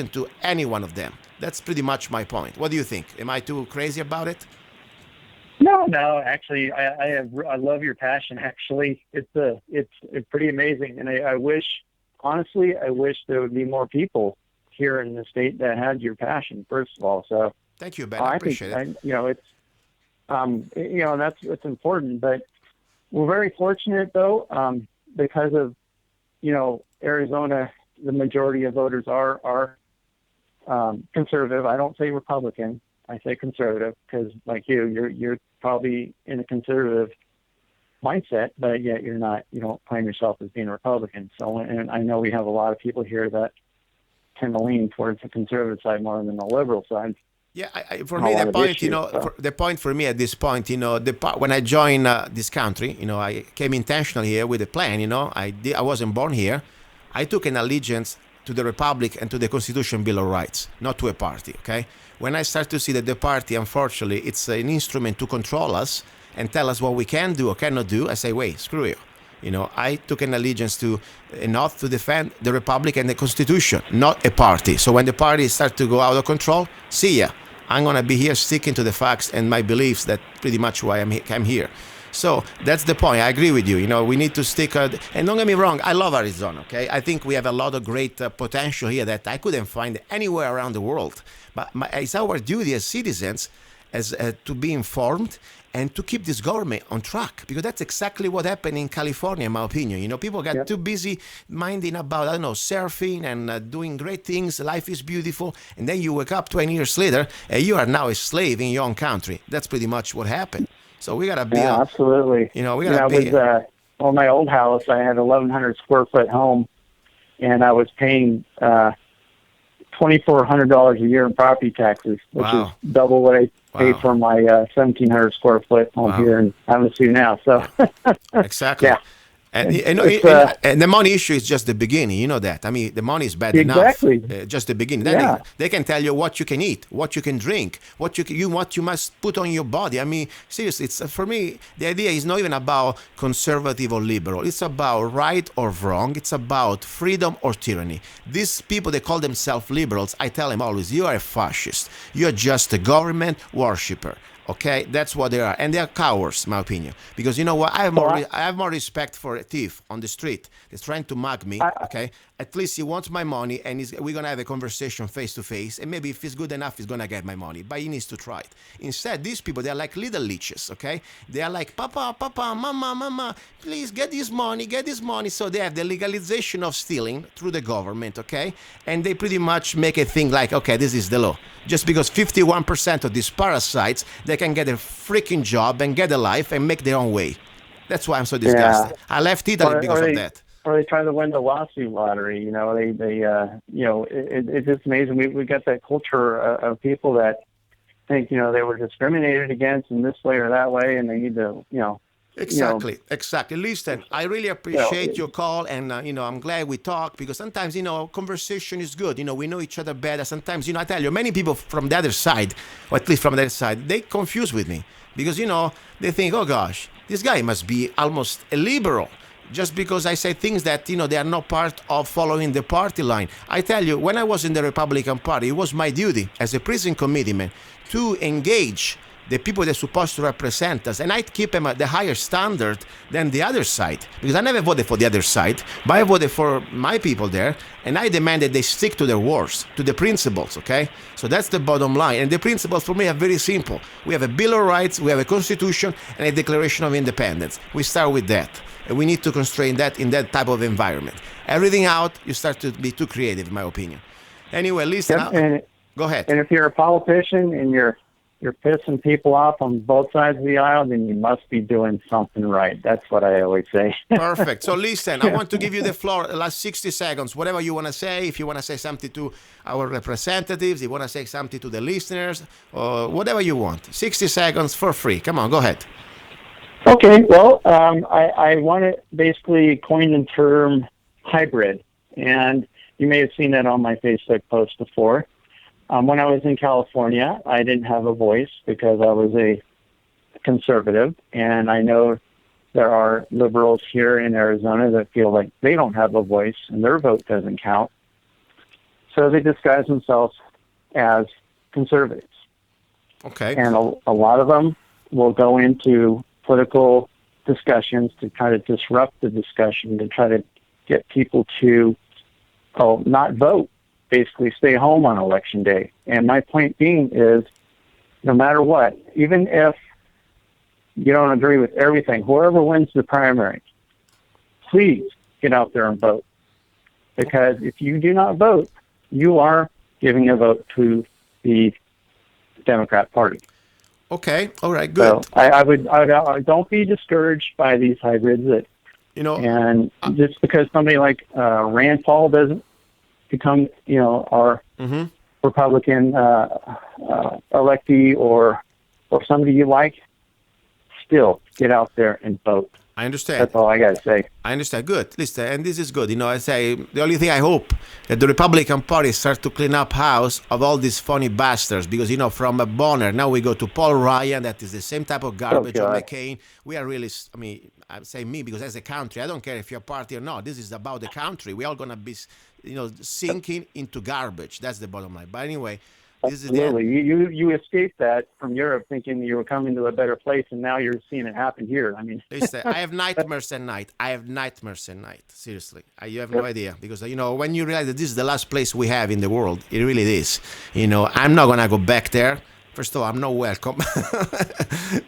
to any one of them. That's pretty much my point. What do you think? Am I too crazy about it? No. Actually, I love your passion. Actually, it's pretty amazing, and I wish there would be more people here in the state that had your passion. First of all, so thank you, Ben. I appreciate it. That's important. But we're very fortunate, though, because of Arizona. The majority of voters are conservative. I don't say Republican. I say conservative because, like you're probably in a conservative mindset, but yet you don't claim yourself as being a Republican. So, and I know we have a lot of people here that tend to lean towards the conservative side more than the liberal side. Yeah, for me, the point, the point for me at this point, when I joined this country, I came intentionally here with a plan. I wasn't born here. I took an allegiance to the Republic and to the Constitution Bill of Rights, not to a party, okay? When I start to see that the party, unfortunately, it's an instrument to control us and tell us what we can do or cannot do, I say, wait, screw you. I took an allegiance to not to defend the Republic and the Constitution, not a party. So when the party starts to go out of control, see ya. I'm going to be here sticking to the facts and my beliefs. That's pretty much why I'm here. So that's the point. I agree with you. We need to stick. And don't get me wrong, I love Arizona, okay? I think we have a lot of great potential here that I couldn't find anywhere around the world. But it's our duty as citizens to be informed and to keep this government on track, because that's exactly what happened in California, in my opinion. People got too busy minding about, surfing and doing great things. Life is beautiful. And then you wake up 20 years later and you are now a slave in your own country. That's pretty much what happened. So we got to be... Yeah, absolutely. We got to be... my old house, I had 1,100 square foot home, and I was paying $2,400 a year in property taxes, which is double what I paid for my 1,700 square foot home here in Havasu now. So exactly. Yeah. And the money issue is just the beginning. You know that. I mean, the money is bad enough. Just the beginning. Then they can tell you what you can eat, what you can drink, what you must put on your body. I mean, seriously, it's for me, the idea is not even about conservative or liberal. It's about right or wrong. It's about freedom or tyranny. These people, they call themselves liberals. I tell them always, you are a fascist. You're just a government worshiper. Okay, that's what they are, and they are cowards, in my opinion. Because you know what, I have more respect for a thief on the street that's trying to mug me. Okay, at least he wants my money, and we're gonna have a conversation face to face, and maybe if he's good enough, he's gonna get my money. But he needs to try it. Instead, these people, they are like little leeches. Okay, they are like Papa, Mama, please get this money. So they have the legalization of stealing through the government. Okay, and they pretty much make a thing like, okay, this is the law. Just because 51% of these parasites, they can get a freaking job and get a life and make their own way. That's why I'm so disgusted. I left Italy because of that. Or they try to win the lawsuit lottery. It's just amazing. We got that culture of people that think, they were discriminated against in this way or that way, and they need to, Exactly. Listen, I really appreciate your call, and I'm glad we talked, because sometimes conversation is good. We know each other better. Sometimes I tell you, many people from the other side, or at least from the other side, they confuse with me, because they think, oh gosh, this guy must be almost a liberal, just because I say things that they are not part of following the party line. I tell you, when I was in the Republican Party, it was my duty as a prison committeeman to engage the people that are supposed to represent us, and I'd keep them at the higher standard than the other side, because I never voted for the other side, but I voted for my people there, and I demand that they stick to their words, to the principles, okay? So that's the bottom line, and the principles for me are very simple. We have a Bill of Rights, we have a Constitution, and a Declaration of Independence. We start with that, and we need to constrain that in that type of environment. Everything out, you start to be too creative, in my opinion. Anyway, listen, go ahead. And if you're a politician and you're pissing people off on both sides of the aisle, then you must be doing something right. That's what I always say. Perfect. So listen, I want to give you the floor, the last 60 seconds, whatever you want to say. If you want to say something to our representatives, if you want to say something to the listeners, or whatever you want. 60 seconds for free. Come on, go ahead. Okay, well, I want to basically coin the term hybrid, and you may have seen that on my Facebook post before. When I was in California, I didn't have a voice because I was a conservative, and I know there are liberals here in Arizona that feel like they don't have a voice and their vote doesn't count. So they disguise themselves as conservatives. Okay. And a lot of them will go into political discussions to try to disrupt the discussion, to try to get people to not vote, basically stay home on election day. And my point being is, no matter what, even if you don't agree with everything, whoever wins the primary, please get out there and vote. Because if you do not vote, you are giving a vote to the Democrat Party. Okay, all right, good. So I would don't be discouraged by these hybrids that, and just because somebody like Rand Paul doesn't become, our Republican electee or somebody you like, still get out there and vote. I understand. That's all I got to say. I understand. Good. Listen, and this is good. I say the only thing I hope that the Republican Party starts to clean up house of all these funny bastards, because from a Bonner now we go to Paul Ryan, that is the same type of garbage of McCain. We are really, I say me because as a country, I don't care if you're a party or not. This is about the country. We're all gonna be, sinking into garbage. That's the bottom line. But anyway. Absolutely. You escaped that from Europe thinking you were coming to a better place, and now you're seeing it happen here. Listen, I have nightmares at night. Seriously. You have no idea. Because, when you realize that this is the last place we have in the world, it really is. I'm not going to go back there. First of all, I'm not welcome.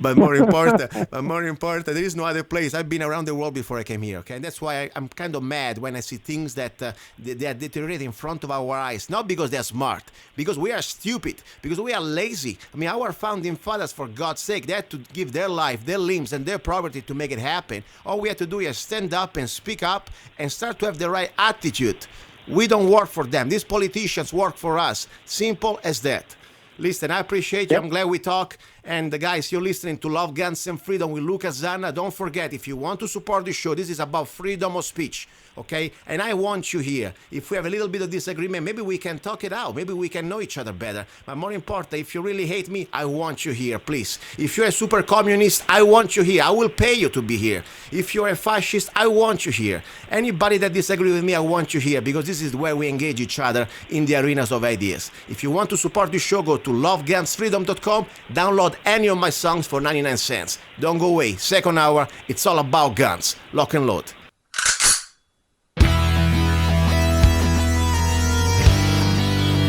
but more important, there is no other place. I've been around the world before I came here, okay? And that's why I'm kind of mad when I see things that they are deteriorating in front of our eyes. Not because they're smart, because we are stupid, because we are lazy. Our founding fathers, for God's sake, they had to give their life, their limbs, and their property to make it happen. All we have to do is stand up and speak up and start to have the right attitude. We don't work for them. These politicians work for us. Simple as that. Listen, I appreciate you. I'm glad we talk. And guys, you're listening to Love, Guns, and Freedom with Lucas Zanna. Don't forget, if you want to support the show, this is about freedom of speech, okay? And I want you here. If we have a little bit of disagreement, maybe we can talk it out. Maybe we can know each other better. But more important, if you really hate me, I want you here, please. If you're a super communist, I want you here. I will pay you to be here. If you're a fascist, I want you here. Anybody that disagrees with me, I want you here, because this is where we engage each other in the arenas of ideas. If you want to support the show, go to lovegunsfreedom.com, download any of my songs for 99 cents. Don't go away. Second hour, it's all about guns. Lock and load.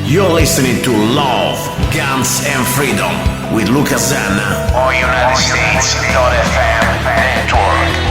You're listening to Love, Guns, and Freedom with Lucas Zanna on United States.fm network.